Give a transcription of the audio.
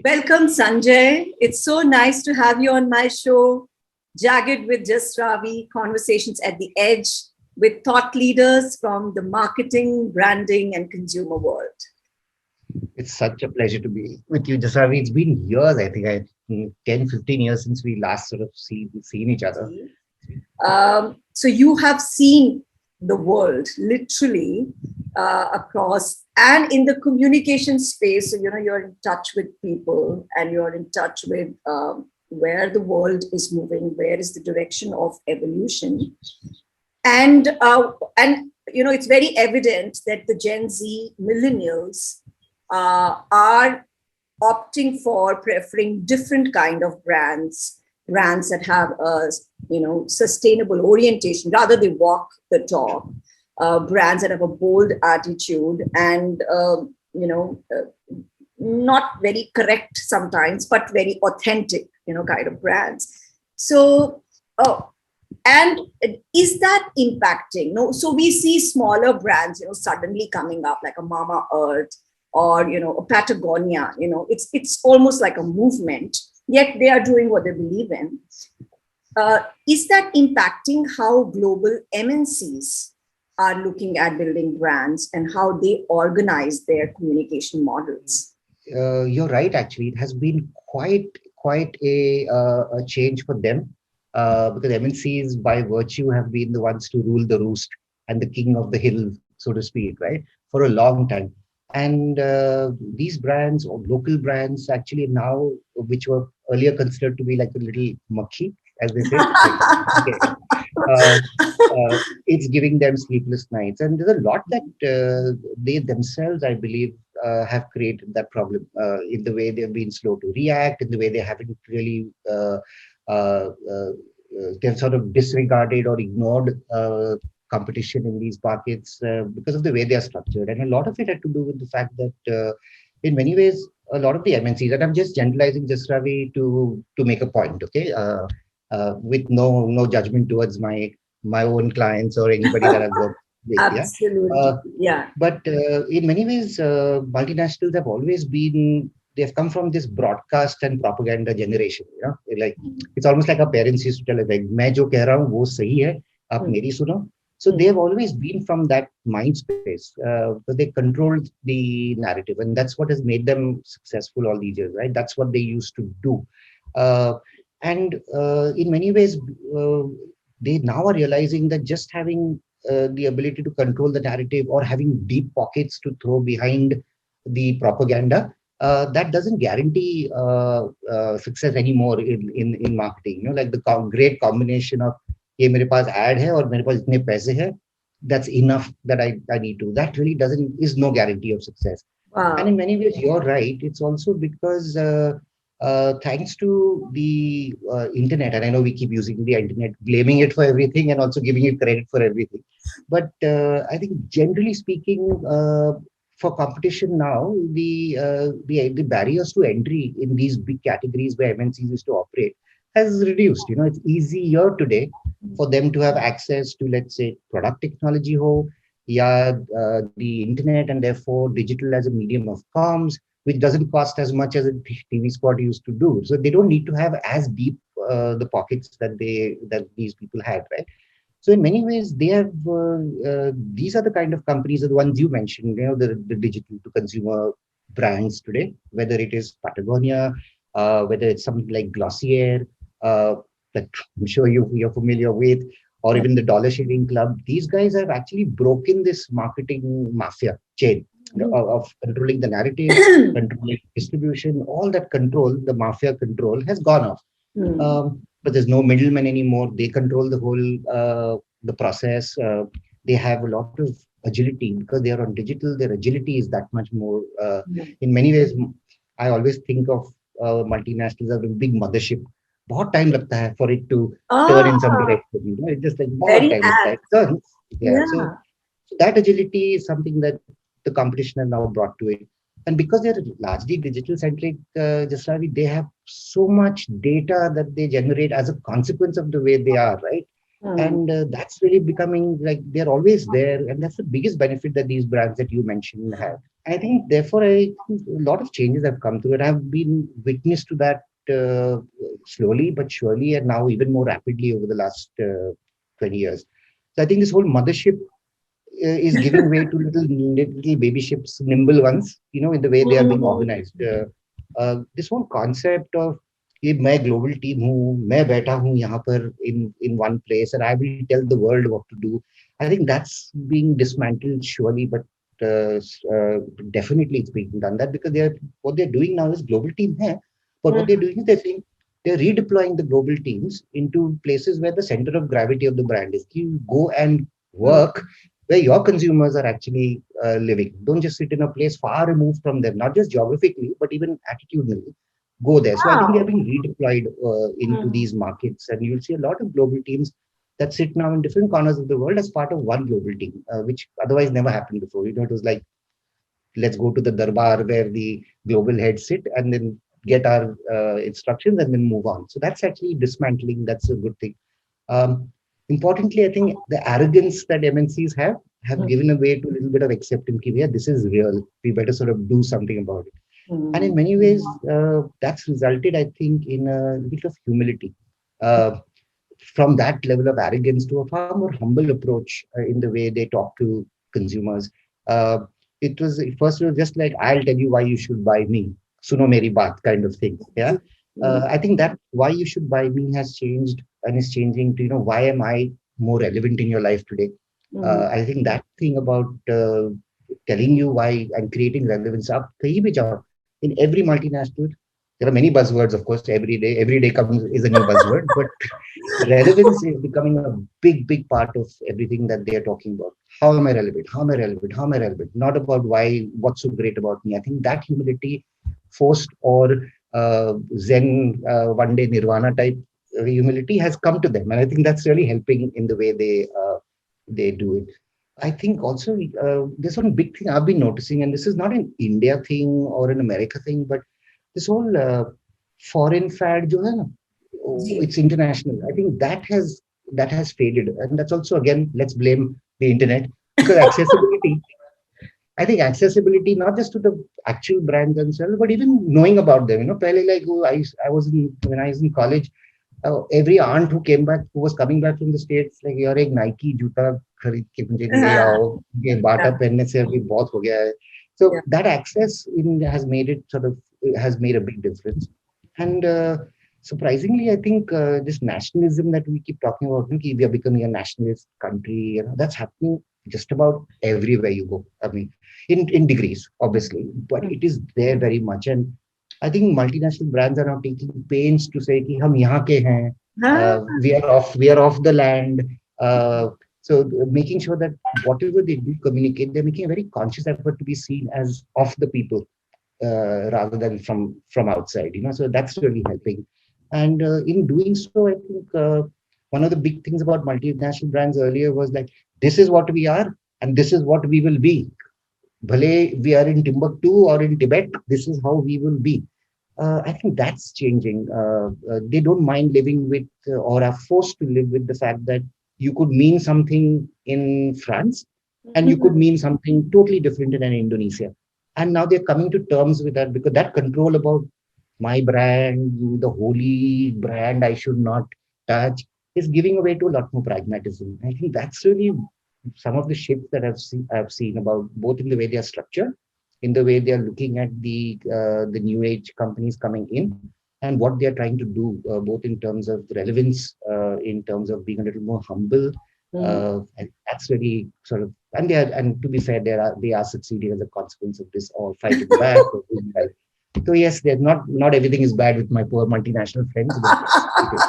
Welcome, Sanjay. It's so nice to have you on my show, Jagged with Just Ravi, Conversations at the Edge with thought leaders from the marketing, branding, and consumer world. It's such a pleasure to be with you, Jasavi. It's been years, I think, 10, 15 years since we last sort of seen each other. So you have seen the world literally across and in the communication space. So, you're in touch with people and you're in touch with where the world is moving, where is the direction of evolution. And it's very evident that the Gen Z millennials are opting for preferring different kind of brands that have a sustainable orientation. Rather, they walk the talk. Brands that have a bold attitude and not very correct sometimes, but very authentic, kind of brands. So, and is that impacting? No, so we see smaller brands, suddenly coming up like a Mama Earth or a Patagonia. It's almost like a movement. Yet they are doing what they believe in. Is that impacting how global MNCs are looking at building brands and how they organize their communication models? You're right, actually. It has been quite a change for them because MNCs, by virtue, have been the ones to rule the roost and the king of the hill, so to speak, right, for a long time. And these brands or local brands actually now, which were earlier considered to be like a little mucky, as they say, like, okay, uh, it's giving them sleepless nights. And there's a lot that they themselves, I believe, have created that problem in the way they've been slow to react, in the way they haven't really, they've sort of disregarded or ignored competition in these markets because of the way they are structured. And a lot of it had to do with the fact that, in many ways, a lot of the MNCs, and I'm just generalizing just Ravi to make a point, okay, with no judgment towards my own clients or anybody that I've worked with, yeah. Absolutely. Yeah. But in many ways, multinationals have always been, they've come from this broadcast and propaganda generation, like it's almost like our parents used to tell us, like, मैं जो कह रहा हूँ वो सही है, आप मेरी सुनो. So they've always been from that mind space, because they controlled the narrative, and that's what has made them successful all these years, right? That's what they used to do. And in many ways, they now are realizing that just having the ability to control the narrative or having deep pockets to throw behind the propaganda, that doesn't guarantee success anymore in marketing. Like the great combination of ये मेरे पास ad है और मेरे पास इतने पैसे हैं, that's enough that I need to. That really is no guarantee of success. Wow. And in many ways, you're right. It's also because thanks to the internet, and I know we keep using the internet, blaming it for everything and also giving it credit for everything. But I think generally speaking, for competition now, the barriers to entry in these big categories where MNCs used to operate has reduced. It's easier today for them to have access to, let's say, product technology ho, yeah, the internet, and therefore digital as a medium of comms, which doesn't cost as much as a TV spot used to do. So they don't need to have as deep the pockets that these people had, right? So in many ways, they have these are the kind of companies, the ones you mentioned, the digital to consumer brands today, whether it is Patagonia, whether it's something like Glossier, that I'm sure you're familiar with, or even the Dollar Shaving Club. These guys have actually broken this marketing mafia chain of controlling the narrative, controlling distribution. All that control, the mafia control, has gone off. But there's no middleman anymore. They control the whole the process. They have a lot of agility because they are on digital. Their agility is that much more. In many ways, I always think of multinationals as a big mothership. बहुत time लगता है for it to turn in some direction. It's just like बहुत time लगता है. It turns. Yeah. So that agility is something that the competition has now brought to it. And because they're largely digital centric, Jasravi, they have so much data that they generate as a consequence of the way they are, right? And that's really becoming like they're always there. And that's the biggest benefit that these brands that you mentioned have. I think, therefore, I think a lot of changes have come through, and I've been witness to that slowly but surely, and now even more rapidly over the last 20 years. So I think this whole mothership is giving way to little baby ships, nimble ones, in the way they are being organized. This whole concept of कि मैं global team हूँ, मैं बैठा हूँ यहाँ पर in one place, and I will tell the world what to do. I think that's being dismantled surely, but definitely it's being done that because what they're doing now is global team hai, but what they're doing is they're redeploying the global teams into places where the center of gravity of the brand is. You go and work where your consumers are actually living. Don't just sit in a place far removed from them, not just geographically, but even attitudinally. Go there. So I think they're being redeployed into these markets, and you'll see a lot of global teams that sit now in different corners of the world as part of one global team, which otherwise never happened before. It was like, let's go to the darbar where the global heads sit and then get our instructions and then move on. So that's actually dismantling. That's a good thing. Um, Importantly, I think the arrogance that MNCs have given away to a little bit of acceptance. Yeah, this is real. We better sort of do something about it. And in many ways, that's resulted, I think, in a bit of humility. Uh, from that level of arrogance to a far more humble approach in the way they talk to consumers. Uh, it was first it was just like, I'll tell you why you should buy me, suno meri baat kind of thing. Yeah, I think that why you should buy me has changed and is changing to why am I more relevant in your life today. I think that thing about telling you why and creating relevance up kahin bhi jao, in every multinational. There are many buzzwords, of course. Every day comes is a new buzzword, but relevance is becoming a big part of everything that they are talking about. How am I relevant? How am I relevant? How am I relevant? Not about what's so great about me. I think that humility, forced or Zen one day nirvana type humility, has come to them, and I think that's really helping in the way they do it. I think also there's one big thing I've been noticing, and this is not an India thing or an America thing, but this whole foreign fad, जो है ना, it's international. I think that has faded, and that's also, again, let's blame the internet, because accessibility. I think accessibility, not just to the actual brands themselves, but even knowing about them. Pehle, like, when I was in college, every aunt who was coming back from the States, like, यार एक Nike जूता खरीद के मुझे ले आओ, ये बाटा पहनने से अभी बहुत हो गया है. So that access has made a big difference. And surprisingly, I think this nationalism that we keep talking about, we are becoming a nationalist country, that's happening just about everywhere you go. I mean, in degrees, obviously, but it is there very much. And I think multinational brands are now taking pains to say कि हम यहाँ के हैं, we are off the land. So making sure that whatever they do communicate, they're making a very conscious effort to be seen as of the people rather than from outside. So that's really helping. And in doing so, I think one of the big things about multinational brands earlier was like, this is what we are and this is what we will be. Bhale we are in Timbuktu or in Tibet, this is how we will be. I think that's changing. They don't mind living with or are forced to live with the fact that you could mean something in France and you could mean something totally different in Indonesia. And now they're coming to terms with that, because that control about my brand, the holy brand I should not touch, is giving away to a lot more pragmatism. I think that's really some of the shifts that I've seen about both in the way they are structured, in the way they are looking at the new age companies coming in, and what they are trying to do, both in terms of relevance, in terms of being a little more humble. And that's really sort of, and to be fair, they are succeeding as a consequence of this, all fighting back. Or doing well. So yes, there's not everything is bad with my poor multinational friends, but yes, it is.